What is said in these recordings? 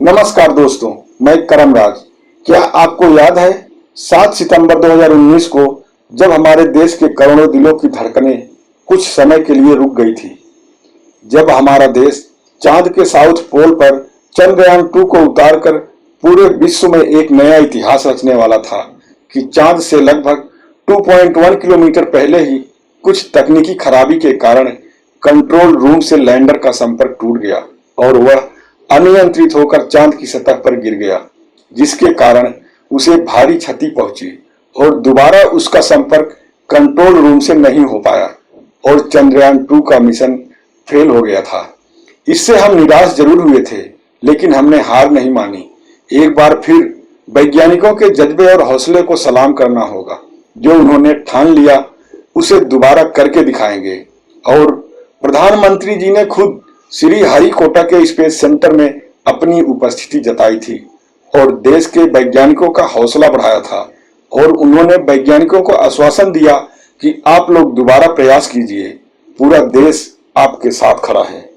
नमस्कार दोस्तों, मैं करमराज। क्या आपको याद है 7 सितंबर 2019 को जब हमारे देश के करोड़ों दिलों की धड़कनें कुछ समय के लिए रुक गई थी, जब हमारा देश चांद के साउथ पोल पर चंद्रयान 2 को उतारकर पूरे विश्व में एक नया इतिहास रचने वाला था कि चांद से लगभग 2.1 किलोमीटर पहले ही कुछ तकनीकी खराबी के कारण कंट्रोल रूम से लैंडर का संपर्क टूट गया और वह अनियंत्रित होकर चांद की सतह पर गिर गया, जिसके कारण उसे भारी क्षति पहुंची और दोबारा उसका संपर्क कंट्रोल रूम से नहीं हो पाया और चंद्रयान 2 का मिशन फेल हो गया था। इससे हम निराश जरूर हुए थे, लेकिन हमने हार नहीं मानी। एक बार फिर वैज्ञानिकों के जज्बे और हौसले को सलाम करना होगा। जो उन्होंने ठान लिया उसे दोबारा करके दिखाएंगे। और प्रधानमंत्री जी ने खुद श्री हरिकोटा के स्पेस सेंटर में अपनी उपस्थिति जताई थी और देश के वैज्ञानिकों का हौसला बढ़ाया था और उन्होंने वैज्ञानिकों को आश्वासन दिया कि आप लोग दोबारा प्रयास कीजिए, पूरा देश आपके साथ खड़ा है।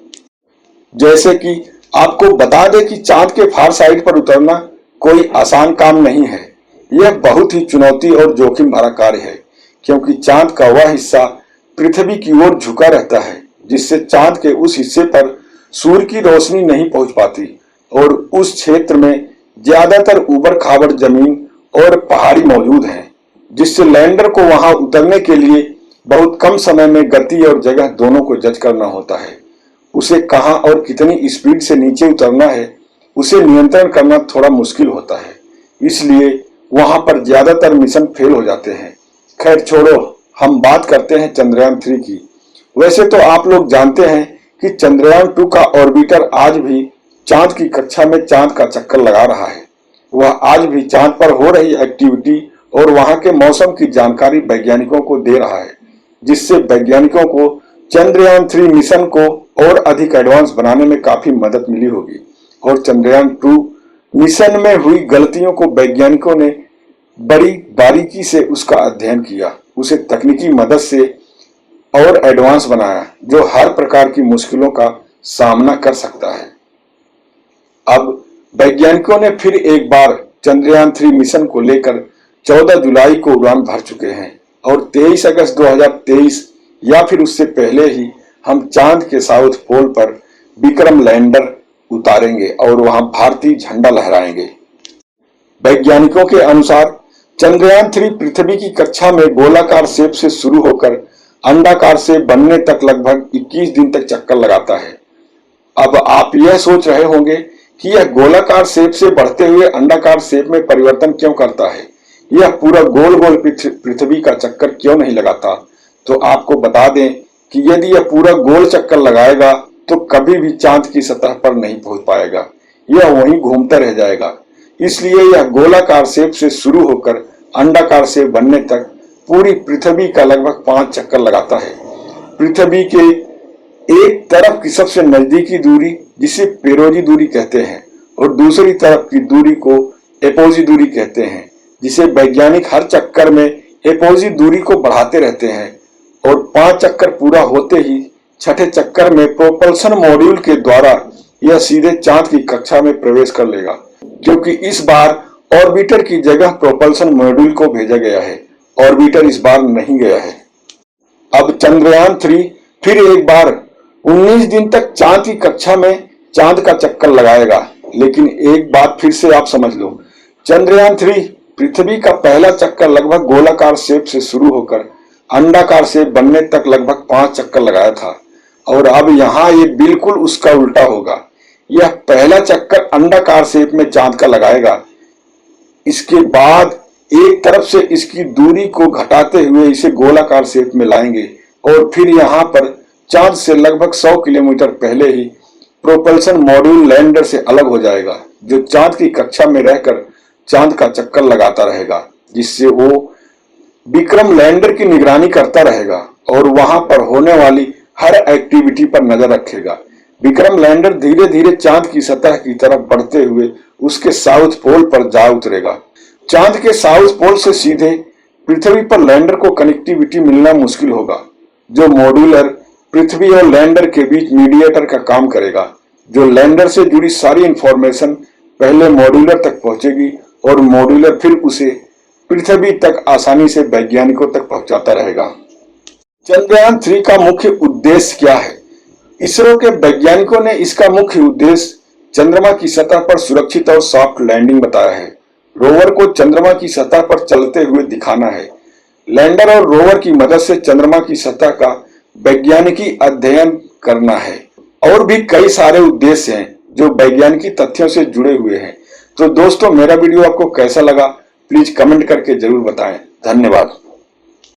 जैसे कि आपको बता दें कि चांद के फार साइड पर उतरना कोई आसान काम नहीं है। यह बहुत ही चुनौती और जोखिम भरा कार्य है, क्योंकि चांद का वह हिस्सा पृथ्वी की ओर झुका रहता है जिससे चांद के उस हिस्से पर सूर्य की रोशनी नहीं पहुंच पाती और उस क्षेत्र में ज्यादातर ऊबड़ खाबड़ जमीन और पहाड़ी मौजूद हैं, जिससे लैंडर को वहां उतरने के लिए बहुत कम समय में गति और जगह दोनों को जज करना होता है। उसे कहां और कितनी स्पीड से नीचे उतरना है, उसे नियंत्रण करना थोड़ा मुश्किल होता है, इसलिए वहां पर ज्यादातर मिशन फेल हो जाते हैं। खैर छोड़ो, हम बात करते हैं चंद्रयान 3 की। वैसे तो आप लोग जानते हैं कि चंद्रयान 2 का ऑर्बिटर आज भी चांद की कक्षा में चांद का चक्कर लगा रहा है। वह आज भी चांद पर हो रही एक्टिविटी और वहां के मौसम की जानकारी वैज्ञानिकों को दे रहा है, जिससे वैज्ञानिकों को चंद्रयान 3 मिशन को और अधिक एडवांस बनाने में काफी मदद मिली होगी। और चंद्रयान 2 मिशन में हुई गलतियों को वैज्ञानिकों ने बड़ी बारीकी से उसका अध्ययन किया, उसे तकनीकी मदद से और एडवांस बनाया, जो हर प्रकार की मुश्किलों का सामना कर सकता है। अब वैज्ञानिकों ने फिर एक बार चंद्रयान 3 मिशन को लेकर 14 जुलाई को उड़ान भर चुके हैं और 23 अगस्त 2023 या फिर उससे पहले ही हम चांद के साउथ पोल पर विक्रम लैंडर उतारेंगे और वहां भारतीय झंडा लहराएंगे। वैज्ञानिकों के अनुसार चंद्रयान 3 पृथ्वी की कक्षा में गोलाकार शेप से शुरू होकर अंडाकार से बनने तक लगभग 21 दिन तक चक्कर लगाता है। अब आप यह सोच रहे होंगे कि यह गोलाकार शेप से बढ़ते हुए अंडाकार शेप में परिवर्तन क्यों करता है, यह पूरा गोल गोल पृथ्वी का चक्कर क्यों नहीं लगाता। तो आपको बता दें कि यदि यह पूरा गोल चक्कर लगाएगा तो कभी भी चांद की सतह पर नहीं पहुंच पाएगा, यह वहीं घूमता रह जाएगा। इसलिए यह गोलाकार शेप से शुरू होकर अंडाकार शेप बनने तक पूरी पृथ्वी का लगभग 5 चक्कर लगाता है। पृथ्वी के एक तरफ की सबसे नजदीकी दूरी, जिसे पेरोजी दूरी कहते हैं, और दूसरी तरफ की दूरी को एपोजी दूरी कहते हैं, जिसे वैज्ञानिक हर चक्कर में एपोजी दूरी को बढ़ाते रहते हैं और 5 चक्कर पूरा होते ही छठे चक्कर में प्रोपल्सन मॉड्यूल के द्वारा यह सीधे चांद की कक्षा में प्रवेश कर लेगा, क्योंकि इस बार ऑर्बिटर की जगह प्रोपल्सन मॉड्यूल को भेजा गया है। ऑर्बिटर इस बार नहीं गया है। अब चंद्रयान 3 फिर एक बार 19 दिन तक चांद की कक्षा में चांद का चक्कर लगाएगा। लेकिन एक बात फिर से आप समझ लो, चंद्रयान 3 पृथ्वी का पहला चक्कर लगभग गोलाकार शेप से शुरू होकर अंडाकार शेप बनने तक लगभग 5 चक्कर लगाया था और अब यहाँ ये बिल्कुल उसका उल्टा होगा। यह पहला चक्कर अंडाकार शेप में चांद का लगाएगा, इसके बाद एक तरफ से इसकी दूरी को घटाते हुए इसे गोलाकार शेप में लाएंगे और फिर यहाँ पर चांद से लगभग 100 किलोमीटर पहले ही प्रोपल्सन मॉड्यूल लैंडर से अलग हो जाएगा, जो चांद की कक्षा में रहकर चांद का चक्कर लगाता रहेगा, जिससे वो विक्रम लैंडर की निगरानी करता रहेगा और वहां पर होने वाली हर एक्टिविटी पर नजर रखेगा। विक्रम लैंडर धीरे धीरे चांद की सतह की तरफ बढ़ते हुए उसके साउथ पोल पर जा उतरेगा। चांद के साउथ पोल से सीधे पृथ्वी पर लैंडर को कनेक्टिविटी मिलना मुश्किल होगा, जो मॉड्यूलर पृथ्वी और लैंडर के बीच मीडिएटर का काम करेगा, जो लैंडर से जुड़ी सारी इंफॉर्मेशन पहले मॉड्यूलर तक पहुंचेगी और मॉड्यूलर फिर उसे पृथ्वी तक आसानी से वैज्ञानिकों तक पहुंचाता रहेगा। चंद्रयान 3 का मुख्य उद्देश्य क्या है? इसरो के वैज्ञानिकों ने इसका मुख्य उद्देश्य चंद्रमा की सतह पर सुरक्षित और सॉफ्ट लैंडिंग बताया है। रोवर को चंद्रमा की सतह पर चलते हुए दिखाना है। लैंडर और रोवर की मदद से चंद्रमा की सतह का वैज्ञानिकी अध्ययन करना है। और भी कई सारे उद्देश्य हैं जो वैज्ञानिकी तथ्यों से जुड़े हुए हैं। तो दोस्तों, मेरा वीडियो आपको कैसा लगा प्लीज कमेंट करके जरूर बताएं। धन्यवाद।